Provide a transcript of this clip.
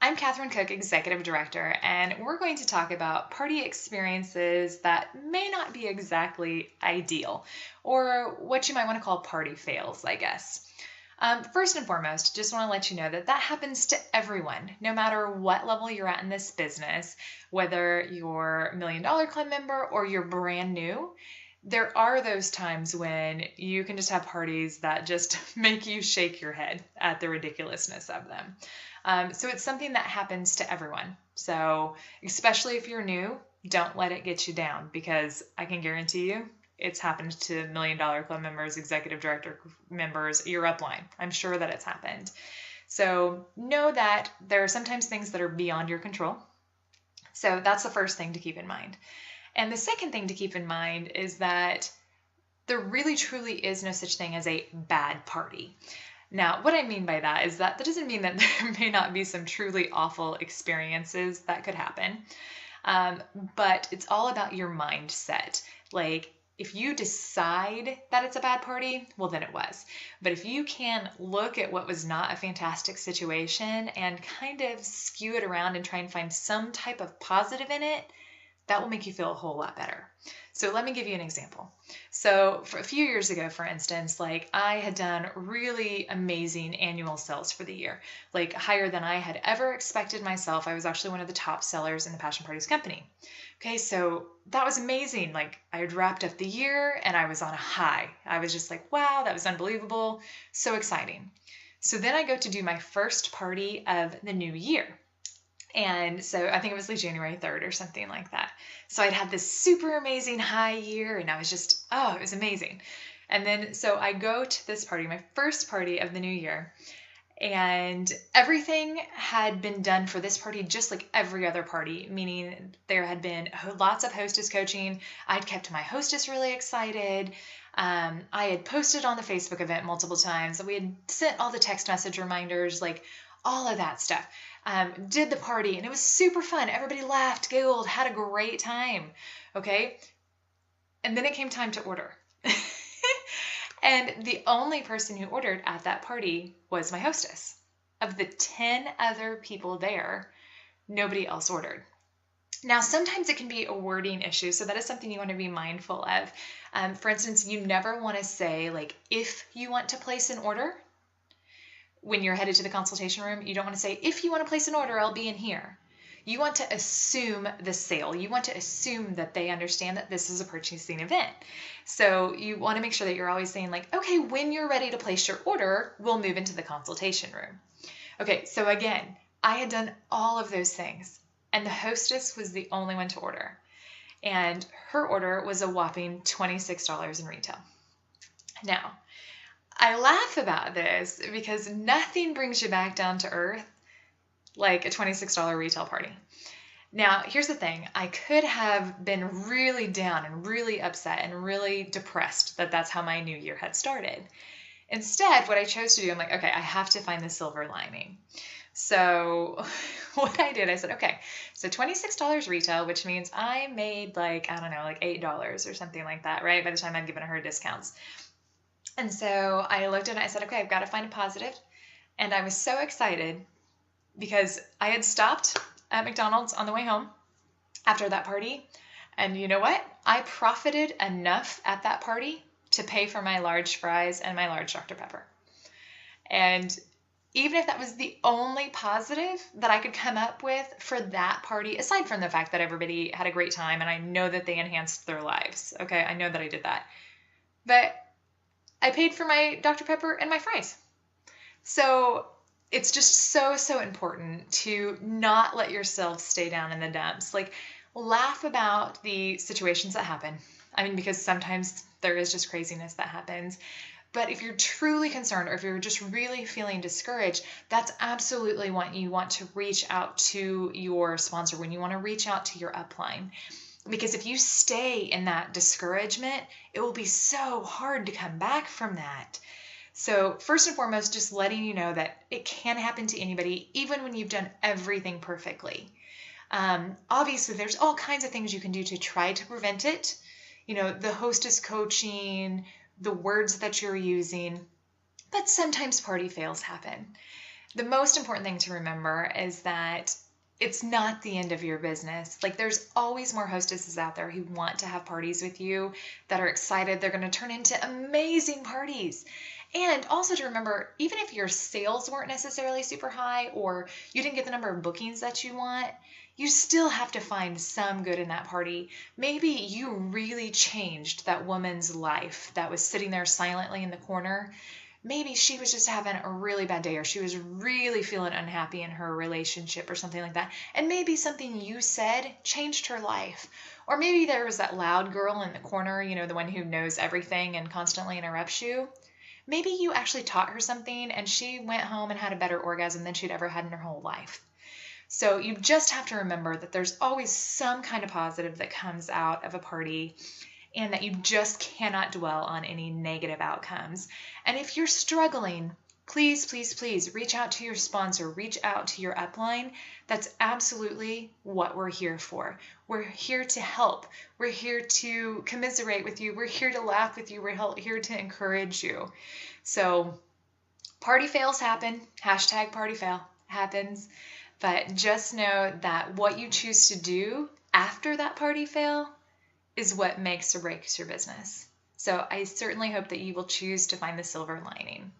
I'm Catherine Cook, Executive Director, and we're going to talk about party experiences that may not be exactly ideal, or what you might want to call party fails, I guess. First and foremost, just want to let you know that happens to everyone, no matter what level you're at in this business, whether you're $1 million club member or you're brand new. There are those times when you can just have parties that just make you shake your head at the ridiculousness of them. So it's something that happens to everyone. So especially if you're new, don't let it get you down, because I can guarantee you it's happened to $1 Million Club members, executive director members, your upline. I'm sure that it's happened. So know that there are sometimes things that are beyond your control. So that's the first thing to keep in mind. And the second thing to keep in mind is that there really truly is no such thing as a bad party. Now, what I mean by that is that doesn't mean that there may not be some truly awful experiences that could happen, but it's all about your mindset. Like, if you decide that it's a bad party, well, then it was. But if you can look at what was not a fantastic situation and kind of skew it around and try and find some type of positive in it, that will make you feel a whole lot better. So let me give you an example. So for a few years ago, for instance, like I had done really amazing annual sales for the year, like higher than I had ever expected myself. I was actually one of the top sellers in the Passion Parties company. Okay, so that was amazing. Like I had wrapped up the year and I was on a high. I was just like, wow, that was unbelievable. So exciting. So then I go to do my first party of the new year. And so I think it was like January 3rd or something like that. So I'd had this super amazing high year and I was just, oh, it was amazing. And then so I go to this party, my first party of the new year, and everything had been done for this party just like every other party, meaning there had been lots of hostess coaching. I'd kept my hostess really excited. I had posted on the Facebook event multiple times. We had sent all the text message reminders, like all of that stuff. Did the party, and it was super fun. Everybody laughed, giggled, had a great time. Okay. And then it came time to order. And the only person who ordered at that party was my hostess. Of the 10 other people there, nobody else ordered. Now, sometimes it can be a wording issue, so that is something you want to be mindful of. For instance, you never want to say, like, if you want to place an order. When you're headed to the consultation room, you don't want to say, if you want to place an order, I'll be in here. You want to assume the sale. You want to assume that they understand that this is a purchasing event. So you want to make sure that you're always saying like, okay, when you're ready to place your order, we'll move into the consultation room. Okay, so again, I had done all of those things and the hostess was the only one to order. And her order was a whopping $26 in retail. Now, I laugh about this because nothing brings you back down to earth like a $26 retail party. Now, here's the thing. I could have been really down and really upset and really depressed that that's how my new year had started. Instead, what I chose to do, I'm like, okay, I have to find the silver lining. So what I did, I said, okay, so $26 retail, which means I made like, I don't know, like $8 or something like that, right? By the time I'd given her discounts. And so I looked at it, I said, okay, I've got to find a positive. And I was so excited because I had stopped at McDonald's on the way home after that party. And you know what? I profited enough at that party to pay for my large fries and my large Dr. Pepper. And even if that was the only positive that I could come up with for that party, aside from the fact that everybody had a great time and I know that they enhanced their lives. Okay, I know that I did that. But I paid for my Dr. Pepper and my fries. So it's just so important to not let yourself stay down in the dumps. Like, laugh about the situations that happen. I mean, because sometimes there is just craziness that happens. But if you're truly concerned or if you're just really feeling discouraged, that's absolutely when you want to reach out to your sponsor, when you want to reach out to your upline. Because if you stay in that discouragement, it will be so hard to come back from that. So first and foremost, just letting you know that it can happen to anybody, even when you've done everything perfectly. Obviously, there's all kinds of things you can do to try to prevent it. You know, the hostess coaching, the words that you're using, but sometimes party fails happen. The most important thing to remember is that it's not the end of your business. Like, there's always more hostesses out there who want to have parties with you, that are excited. They're going to turn into amazing parties. And also to remember, even if your sales weren't necessarily super high or you didn't get the number of bookings that you want, you still have to find some good in that party. Maybe you really changed that woman's life that was sitting there silently in the corner. Maybe she was just having a really bad day, or she was really feeling unhappy in her relationship or something like that. And maybe something you said changed her life. Or maybe there was that loud girl in the corner, the one who knows everything and constantly interrupts you. Maybe you actually taught her something and she went home and had a better orgasm than she'd ever had in her whole life. So you just have to remember that there's always some kind of positive that comes out of a party, and that you just cannot dwell on any negative outcomes. And if you're struggling, please, please, please reach out to your sponsor, reach out to your upline. That's absolutely what we're here for. We're here to help. We're here to commiserate with you. We're here to laugh with you. We're here to encourage you. So party fails happen. Hashtag party fail happens. But just know that what you choose to do after that party fail is what makes or breaks your business. So I certainly hope that you will choose to find the silver lining.